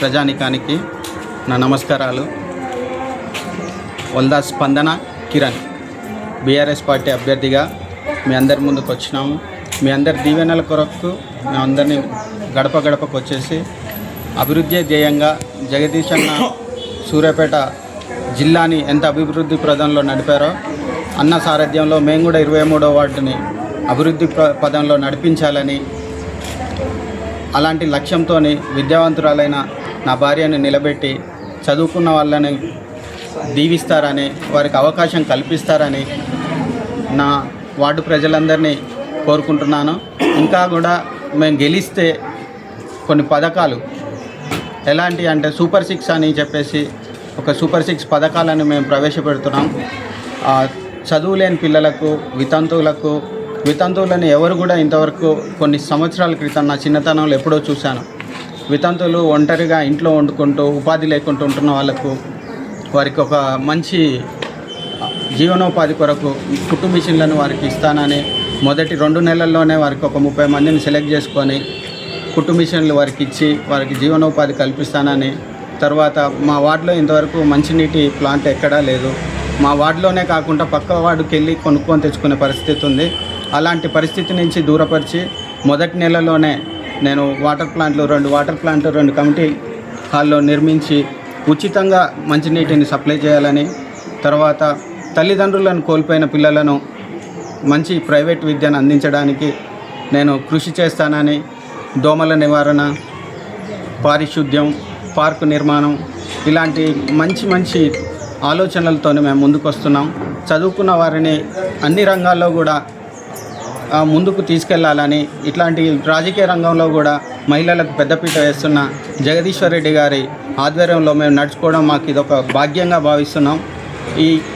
ప్రజానికానికి నా నమస్కారాలు. వల్దా స్పందన కిరణ్, బీఆర్ఎస్ పార్టీ అభ్యర్థిగా మీ అందరి ముందుకు వచ్చినాము. మీ అందరి దీవెనల కొరకు మేమందరినీ గడప గడపకు వచ్చేసి అభివృద్ధి ధ్యేయంగా జగదీష్ అన్న సూర్యాపేట జిల్లాని ఎంత అభివృద్ధి ప్రదంలో నడిపారో అన్న సారథ్యంలో మేము కూడా 23వ వార్డుని అభివృద్ధి పదంలో నడిపించాలని, అలాంటి లక్ష్యంతో విద్యావంతురాలైన నా భార్యను నిలబెట్టి చదువుకున్న వాళ్ళని దీవిస్తారని, వారికి అవకాశం కల్పిస్తారని నా వార్డు ప్రజలందరినీ కోరుకుంటున్నాను. ఇంకా కూడా మేము గెలిస్తే కొన్ని పథకాలు ఎలాంటి అంటే సూపర్ 6 అని చెప్పేసి ఒక సూపర్ 6 పథకాలను మేము ప్రవేశపెడుతున్నాం. చదువులేని పిల్లలకు, వితంతువులను ఎవరు కూడా ఇంతవరకు కొన్ని సంవత్సరాల క్రితం నా చిన్నతనంలో ఎప్పుడో చూశాను. వితంతువులు ఒంటరిగా ఇంట్లో వండుకుంటూ ఉపాధి లేకుండా ఉంటున్న వాళ్ళకు, వారికి ఒక మంచి జీవనోపాధి కొరకు కుట్టు మిషన్లను వారికి ఇస్తానని మొదటి 2 నెలల్లోనే వారికి ఒక 30 మందిని సెలెక్ట్ చేసుకొని కుట్టు మిషన్లు వారికి ఇచ్చి వారికి జీవనోపాధి కల్పిస్తానని, తర్వాత మా వార్డులో ఇంతవరకు మంచినీటి ప్లాంట్ ఎక్కడా లేదు. మా వార్డులోనే కాకుండా పక్క వార్డుకి వెళ్ళి కొనుక్కొని తెచ్చుకునే పరిస్థితి ఉంది. అలాంటి పరిస్థితి నుంచి దూరపరిచి మొదటి నెలలోనే నేను 2 వాటర్ ప్లాంట్లు 2 కమిటీ హాల్లో నిర్మించి ఉచితంగా మంచినీటిని సప్లై చేయాలని, తర్వాత తల్లిదండ్రులను కోల్పోయిన పిల్లలను మంచి ప్రైవేట్ విద్యను అందించడానికి నేను కృషి చేస్తానని, దోమల నివారణ, పారిశుద్ధ్యం, పార్కు నిర్మాణం ఇలాంటి మంచి ఆలోచనలతో మేము ముందుకు వస్తున్నాం. చదువుకున్న వారిని అన్ని రంగాల్లో కూడా ముందుకు తీసుకెళ్లాలని, ఇట్లాంటి రాజకీయ రంగంలో కూడా మహిళలకు పెద్దపీట వేస్తున్న జగదీశ్వర్ రెడ్డి గారి ఆధ్వర్యంలో మేము నడుచుకోవడం మాకు ఇదొక భాగ్యంగా భావిస్తున్నాం.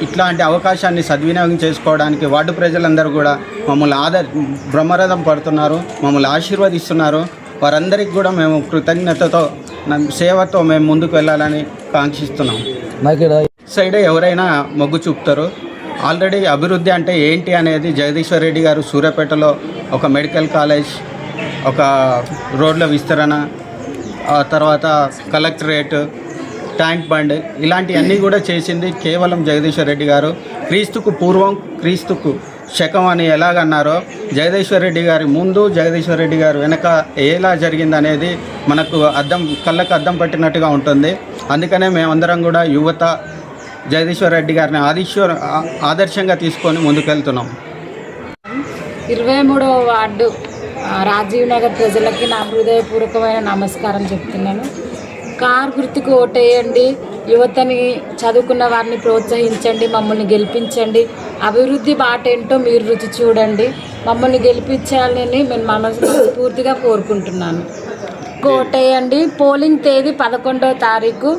ఇట్లాంటి అవకాశాన్ని సద్వినియోగం చేసుకోవడానికి వార్డు ప్రజలందరూ కూడా మమ్మల్ని బ్రహ్మరథం పడుతున్నారు, మమ్మల్ని ఆశీర్వదిస్తున్నారు. వారందరికీ కూడా మేము కృతజ్ఞతతో సేవతో మేము ముందుకు వెళ్ళాలని కాంక్షిస్తున్నాం. సైడే ఎవరైనా మొగ్గు చూపుతారు. ఆల్రెడీ అభివృద్ధి అంటే ఏంటి అనేది జగదీశ్వర్ రెడ్డి గారు సూర్యాపేటలో ఒక మెడికల్ కాలేజ్, ఒక రోడ్ల విస్తరణ, తర్వాత కలెక్టరేట్, ట్యాంక్ బండ్ ఇలాంటివన్నీ కూడా చేసింది కేవలం జగదీశ్వర్ రెడ్డి గారు. క్రీస్తుకు పూర్వం క్రీస్తుకు శకం అని ఎలాగన్నారో జగదీశ్వర్ రెడ్డి గారి ముందు, జగదీశ్వర్ రెడ్డి గారు వెనక ఎలా జరిగింది అనేది మనకు కళ్ళకు అద్దం పట్టినట్టుగా ఉంటుంది. అందుకనే మేమందరం కూడా యువత జగదీశ్వర్ రెడ్డి గారిని ఆదర్శంగా తీసుకొని ముందుకెళ్తున్నాం. 23వ వార్డు రాజీవ్ నగర్ ప్రజలకి నా హృదయపూర్వకమైన నమస్కారం చెప్తున్నాను. కార్ గుర్తుకు ఓటేయండి, యువతని చదువుకున్న వారిని ప్రోత్సహించండి, మమ్మల్ని గెలిపించండి. అభివృద్ధి బాట ఏంటో మీరు రుచి చూడండి. మమ్మల్ని గెలిపించాలని నేను మనస్ఫూర్తిగా కోరుకుంటున్నాను. ఓటేయండి. పోలింగ్ తేదీ 11వ తారీఖు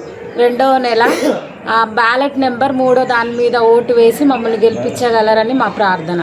2వ నెల. బ్యాలెట్ నెంబర్ 3 దాని మీద ఓటు వేసి మమ్మల్ని గెలిపించగలరని మా ప్రార్థన.